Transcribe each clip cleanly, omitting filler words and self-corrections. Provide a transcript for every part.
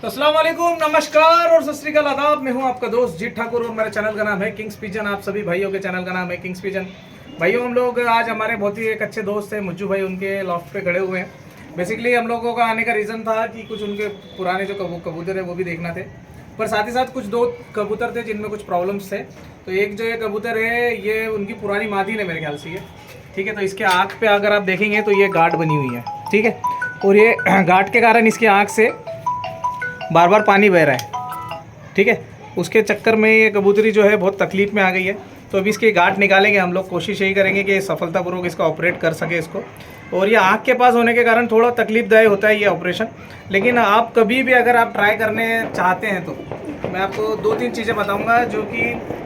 तो अस्सलाम वालेकुम, नमस्कार और सत श्री अकाल, आदाब। मैं हूं आपका दोस्त जीत ठाकुर और मेरे चैनल का नाम है किंग्स पिजन। आप सभी भाइयों के चैनल का नाम है किंग्स पिजन। भाइयों, हम लोग आज हमारे बहुत ही एक अच्छे दोस्त हैं मुज्जू भाई, उनके लॉफ्ट पे खड़े हुए हैं। बेसिकली हम लोगों का आने का रीज़न था कि कुछ उनके पुराने जो कबूतर है वो भी देखना थे, पर साथ ही साथ कुछ दो कबूतर थे जिनमें कुछ प्रॉब्लम्स थे। तो एक जो ये कबूतर है ये उनकी पुरानी मादी ने मेरे ख्याल से, ये ठीक है। तो इसके आँख पे अगर आप देखेंगे तो ये गांठ बनी हुई है, ठीक है। और ये गांठ के कारण इसकी आँख से बार बार पानी बह रहा है, ठीक है। उसके चक्कर में ये कबूतरी जो है बहुत तकलीफ़ में आ गई है। तो अभी इसकी गांठ निकालेंगे हम लोग, कोशिश यही करेंगे कि सफलतापूर्वक इसका ऑपरेट कर सके इसको। और ये आँख के पास होने के कारण थोड़ा तकलीफदायक होता है ये ऑपरेशन, लेकिन आप कभी भी अगर आप ट्राई करने चाहते हैं तो मैं आपको दो तीन चीज़ें बताऊँगा जो कि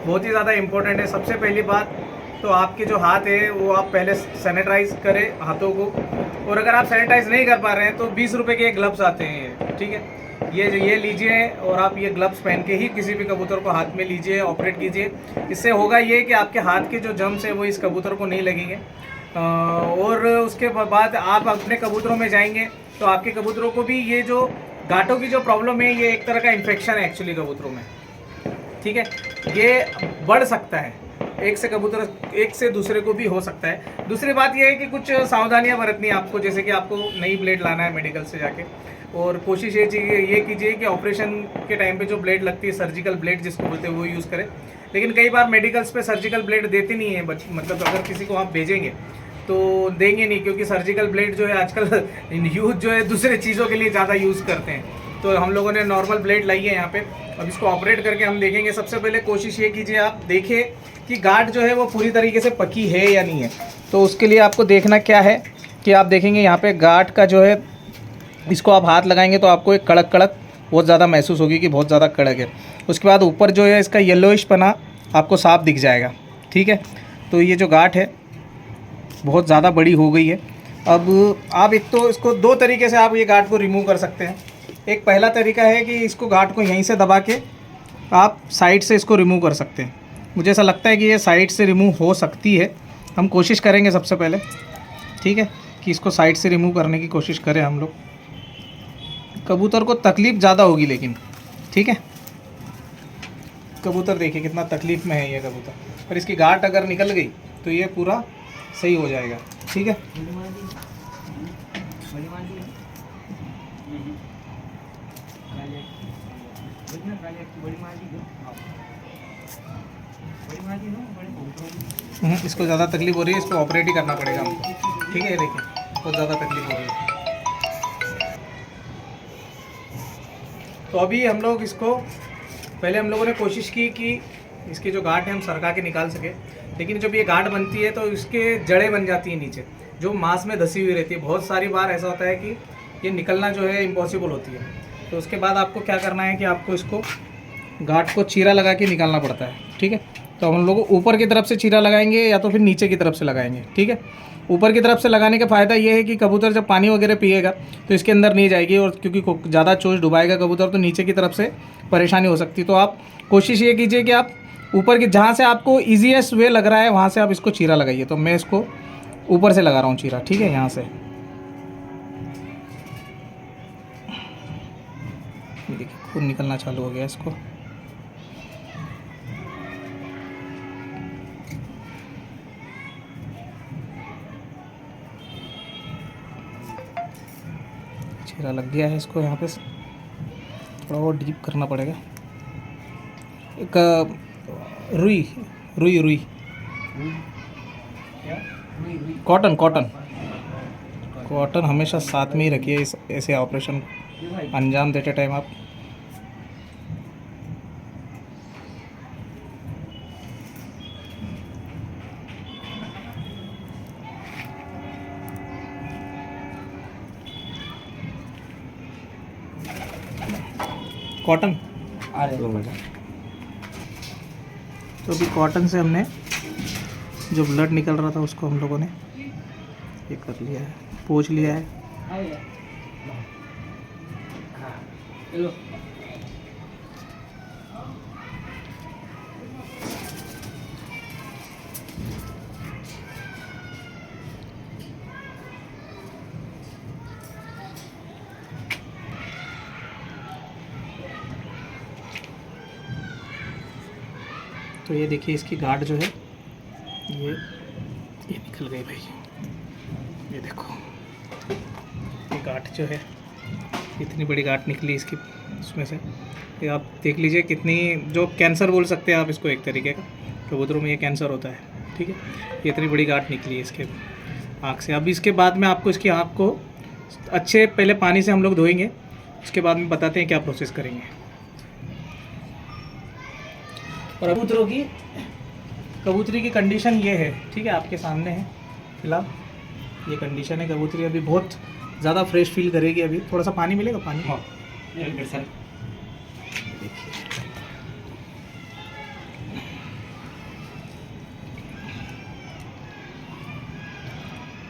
बहुत ही ज़्यादा इम्पोर्टेंट है। सबसे पहली बात तो आपके जो हाथ है वो आप पहले सैनिटाइज करें हाथों को, और अगर आप सैनिटाइज नहीं कर पा रहे हैं तो 20 रुपये के ग्लव्स आते हैं, ठीक है। ये लीजिए और आप ये ग्लव्स पहन के ही किसी भी कबूतर को हाथ में लीजिए, ऑपरेट कीजिए। इससे होगा ये कि आपके हाथ के जो जर्म्स है वो इस कबूतर को नहीं लगेंगे। और उसके बाद आप अपने कबूतरों में जाएंगे तो आपके कबूतरों को भी ये जो गांठों की जो प्रॉब्लम है ये एक तरह का इन्फेक्शन है एक्चुअली कबूतरों में, ठीक है। ये बढ़ सकता है, एक से दूसरे को भी हो सकता है। दूसरी बात यह है कि कुछ सावधानियां बरतनी है आपको, जैसे कि आपको नई ब्लेड लाना है मेडिकल से जाके, और कोशिश ये कीजिए कि ऑपरेशन के टाइम पे जो ब्लेड लगती है सर्जिकल ब्लेड जिसको बोलते हैं वो यूज़ करें। लेकिन कई बार मेडिकल्स पे सर्जिकल ब्लेड देते नहीं है, मतलब अगर किसी को आप भेजेंगे तो देंगे नहीं, क्योंकि सर्जिकल ब्लेड जो है आजकल यूथ जो है दूसरे चीज़ों के लिए ज़्यादा यूज़ करते हैं। तो हम लोगों ने नॉर्मल ब्लेड लाई है यहाँ पे। अब इसको ऑपरेट करके हम देखेंगे। सबसे पहले कोशिश ये कीजिए आप देखें कि गांठ जो है वो पूरी तरीके से पकी है या नहीं है। तो उसके लिए आपको देखना क्या है कि आप देखेंगे यहाँ पे गांठ का जो है, इसको आप हाथ लगाएंगे तो आपको एक कड़क कड़क बहुत ज़्यादा महसूस होगी कि बहुत ज़्यादा कड़क है। उसके बाद ऊपर जो है इसका येलोइश पना आपको साफ दिख जाएगा, ठीक है। तो ये जो गांठ है बहुत ज़्यादा बड़ी हो गई है। अब आप एक तो इसको दो तरीके से आप ये गांठ को रिमूव कर सकते हैं। एक पहला तरीका है कि इसको गांठ को यहीं से दबा के आप साइड से इसको रिमूव कर सकते हैं। मुझे ऐसा लगता है कि ये साइड से रिमूव हो सकती है। हम कोशिश करेंगे सबसे पहले, ठीक है, कि इसको साइड से रिमूव करने की कोशिश करें हम लोग। कबूतर को तकलीफ़ ज़्यादा होगी लेकिन, ठीक है। कबूतर देखिए कितना तकलीफ़ में है ये कबूतर, पर इसकी गांठ अगर निकल गई तो ये पूरा सही हो जाएगा, ठीक है। इसको ज़्यादा तकलीफ हो रही है, इसको ऑपरेट ही करना पड़ेगा हमको, ठीक है। ये देखिए बहुत ज़्यादा तकलीफ हो रही है। तो अभी हम लोग इसको पहले हम लोगों ने कोशिश की कि इसकी जो गांठ है हम सरका के निकाल सके, लेकिन जब ये गांठ बनती है तो इसके जड़ें बन जाती हैं नीचे जो मांस में धसी हुई रहती है। बहुत सारी बार ऐसा होता है कि ये निकलना जो है इम्पॉसिबल होती है। तो उसके बाद आपको क्या करना है कि आपको इसको गांठ को चीरा लगा के निकालना पड़ता है, ठीक है। तो हम लोग ऊपर की तरफ से चीरा लगाएंगे या तो फिर नीचे की तरफ से लगाएंगे, ठीक है। ऊपर की तरफ से लगाने का फ़ायदा ये है कि कबूतर जब पानी वगैरह पिएगा तो इसके अंदर नहीं जाएगी, और क्योंकि ज़्यादा चोंच डुबाएगा कबूतर तो नीचे की तरफ से परेशानी हो सकती है। तो आप कोशिश ये कीजिए कि आप ऊपर की, जहाँ से आपको ईजीएस्ट वे लग रहा है वहाँ से आप इसको चीरा लगाइए। तो मैं इसको ऊपर से लगा रहा हूँ चीरा, ठीक है। यहाँ से देखिए खून निकलना चालू हो गया इसको। चीरा लग गया है इसको, यहाँ पे थोड़ा और डीप करना पड़ेगा। एक रुई रुई रुई कॉटन कॉटन कॉटन हमेशा साथ में ही रखिए इस ऐसे ऑपरेशन को अंजाम देते टाइम आप। कॉटन तो अभी कॉटन से हमने जो ब्लड निकल रहा था उसको हम लोगों ने ये कर लिया है, पोंछ लिया है। तो ये देखिए इसकी गार्ड जो है ये निकल गई भाई, ये देखो ये गांठ जो है, इतनी बड़ी गांठ निकली इसकी उसमें से। ये आप देख लीजिए कितनी, जो कैंसर बोल सकते हैं आप इसको एक तरीके का, कबूतरों में ये कैंसर होता है, ठीक है। ये इतनी बड़ी गांठ निकली है इसके आँख से। अब इसके बाद में आपको इसकी आँख को अच्छे पहले पानी से हम लोग धोएंगे, उसके बाद में बताते हैं क्या प्रोसेस करेंगे। और कबूतरी की कंडीशन ये है, ठीक है, आपके सामने है फिलहाल ये कंडीशन है। कबूतरी अभी बहुत ज़्यादा फ्रेश फील करेगी। अभी थोड़ा सा पानी मिलेगा, पानी। हाँ सर,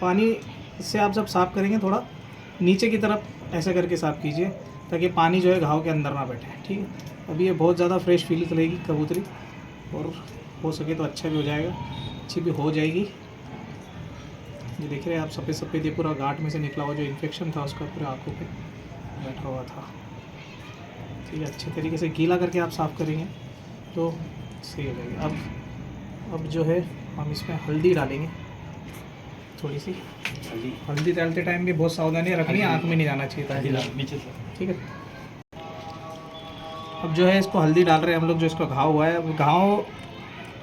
पानी से आप जब साफ़ करेंगे थोड़ा नीचे की तरफ ऐसा करके साफ़ कीजिए ताकि पानी जो है घाव के अंदर ना बैठे, ठीक है। अभी ये बहुत ज़्यादा फ्रेश फील करेगी कबूतरी, और हो सके तो अच्छा भी हो जाएगा, अच्छी भी हो जाएगी। ये देख रहे हैं आप सफ़ेद सफ़ेद ये पूरा गांठ में से निकला हुआ जो इन्फेक्शन था उसका पूरे आँखों पे बैठा हुआ था, ठीक है। अच्छे तरीके से गीला करके आप साफ़ करेंगे तो सही हो जाएगा। अब जो है हम इसमें हल्दी डालेंगे, थोड़ी सी हल्दी डालते टाइम भी बहुत सावधानी रखनी है, आँख में नहीं जाना चाहिए नीचे से, ठीक है। अब जो है इसको हल्दी डाल रहे हैं हम लोग, जो इसका घाव हुआ है, घाव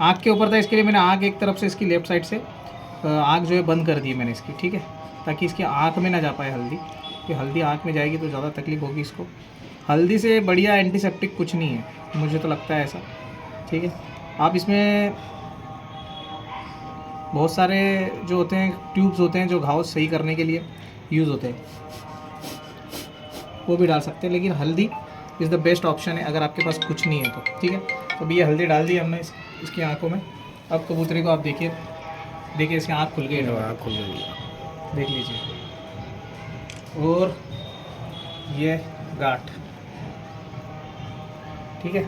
आँख के ऊपर था, इसके लिए मैंने आँख एक तरफ से इसकी लेफ़्ट साइड से आँख जो है बंद कर दी है मैंने इसकी, ठीक है, ताकि इसकी आँख में ना जा पाए हल्दी, कि हल्दी आँख में जाएगी तो ज़्यादा तकलीफ होगी इसको। हल्दी से बढ़िया एंटीसेप्टिक कुछ नहीं है, मुझे तो लगता है ऐसा, ठीक है। आप इसमें बहुत सारे जो होते हैं ट्यूब्स होते हैं जो घाव सही करने के लिए यूज़ होते हैं, वो भी डाल सकते हैं, लेकिन हल्दी इज़ द बेस्ट ऑप्शन है अगर आपके पास कुछ नहीं है तो, ठीक है। तो अभी ये हल्दी डाल दी हमने इसकी आंखों में। अब कबूतरी को आप देखिए इसकी आँख खुल गई है, आँख खुल गई, देख लीजिए। और ये गांठ, ठीक है,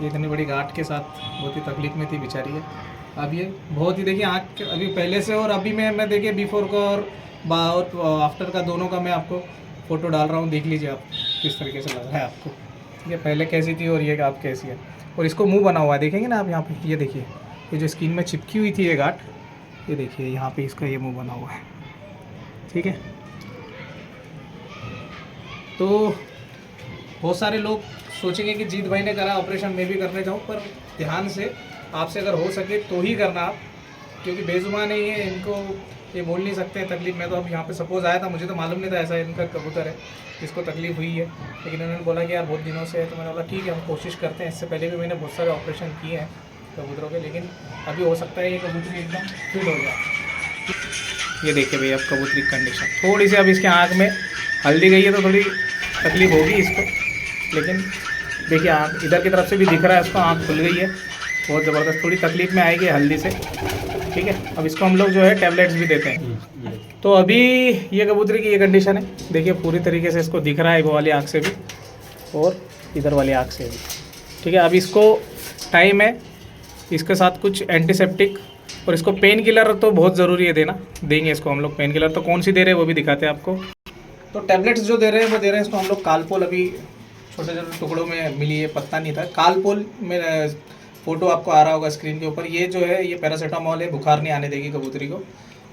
ये इतनी बड़ी गांठ के साथ बहुत ही तकलीफ में थी बेचारी है। अब ये बहुत ही देखिए आँख अभी पहले से और अभी मैं देखिए बिफोर का और आफ्टर का दोनों का मैं आपको फ़ोटो डाल रहा हूँ, देख लीजिए आप किस तरीके से लग रहा है आपको, ठीक है। पहले कैसी थी और ये आप कैसी है। और इसको मुंह बना हुआ है, देखेंगे ना आप यहाँ पे, ये देखिए ये जो स्किन में चिपकी हुई थी ये गांठ, ये देखिए यहाँ पे इसका ये मुंह बना हुआ है, ठीक है। तो बहुत सारे लोग सोचेंगे कि जीत भाई ने करा ऑपरेशन, मैं भी करने जाऊँ, पर ध्यान से आपसे अगर हो सके तो ही करना आप, क्योंकि बेजुबान नहीं है, इनको ये बोल नहीं सकते हैं तकलीफ। मैं तो अब यहाँ पे सपोज़ आया था, मुझे तो मालूम नहीं था ऐसा इनका कबूतर है जिसको तकलीफ़ हुई है, लेकिन उन्होंने बोला कि यार बहुत दिनों से है, तो मैंने बोला ठीक है हम कोशिश करते हैं। इससे पहले भी मैंने बहुत सारे ऑपरेशन किए हैं कबूतरों के, लेकिन अभी हो सकता है ये कबूतरी एकदम फिट हो जाए। ये देखिए भैया अब कबूतरी की कंडीशन, थोड़ी सी अब इसके आँख में हल्दी गई है तो थोड़ी तकलीफ होगी इसको, लेकिन देखिए आँख इधर की तरफ से भी दिख रहा है उसको, आँख खुल गई है, बहुत ज़बरदस्त, थोड़ी तकलीफ में आएगी हल्दी से, ठीक है। अब इसको हम लोग जो है टैबलेट्स भी देते हैं। तो अभी ये कबूतरी की ये कंडीशन है, देखिए पूरी तरीके से इसको दिख रहा है वो वाली आँख से भी और इधर वाली आँख से भी, ठीक है। अब इसको टाइम है, इसके साथ कुछ एंटीसेप्टिक और इसको पेन किलर तो बहुत ज़रूरी है देना, देंगे इसको हम लोग पेन किलर। तो कौन सी दे रहे हैं वो भी दिखाते हैं आपको। तो टैबलेट्स जो दे रहे हैं वो दे रहे हैं इसको हम लोग कालपोल, अभी छोटे छोटे टुकड़ों में मिली है, पत्ता नहीं था, कालपोल में फ़ोटो आपको आ रहा होगा स्क्रीन के ऊपर। ये जो है ये पैरासीटामॉल है, बुखार नहीं आने देगी कबूतरी को।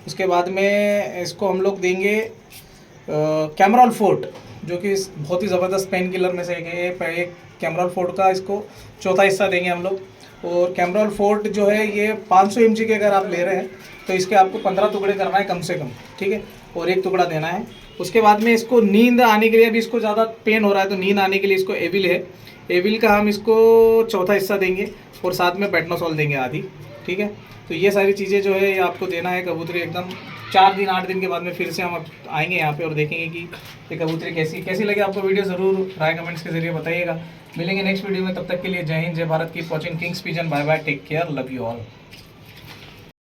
उसके बाद में इसको हम लोग देंगे कैमरॉल फोर्ट, जो कि बहुत ही ज़बरदस्त पेन किलर में से एक कैमरॉल फोर्ट का इसको चौथा हिस्सा देंगे हम लोग। और कैमरॉल फोर्ट जो है ये 500 mg के अगर आप ले रहे हैं तो इसके आपको 15 टुकड़े करना है कम से कम, ठीक है, और 1 टुकड़ा देना है। उसके बाद में इसको नींद आने के लिए, अभी इसको ज़्यादा पेन हो रहा है तो नींद आने के लिए इसको एविल है, एविल का हम इसको चौथा हिस्सा देंगे और साथ में बेटनोसॉल देंगे आधी, ठीक है। तो ये सारी चीज़ें जो है ये आपको देना है। कबूतरी एकदम 4 दिन 8 दिन के बाद में फिर से हम आएंगे यहाँ पे और देखेंगे कि ये कबूतरी कैसी लगे आपको वीडियो। ज़रूर राय कमेंट्स के जरिए बताइएगा। मिलेंगे नेक्स्ट वीडियो में, तब तक के लिए Jai Hind, Jai Bharat, keep watching Kings Pigeon, bye bye, take care, love you all.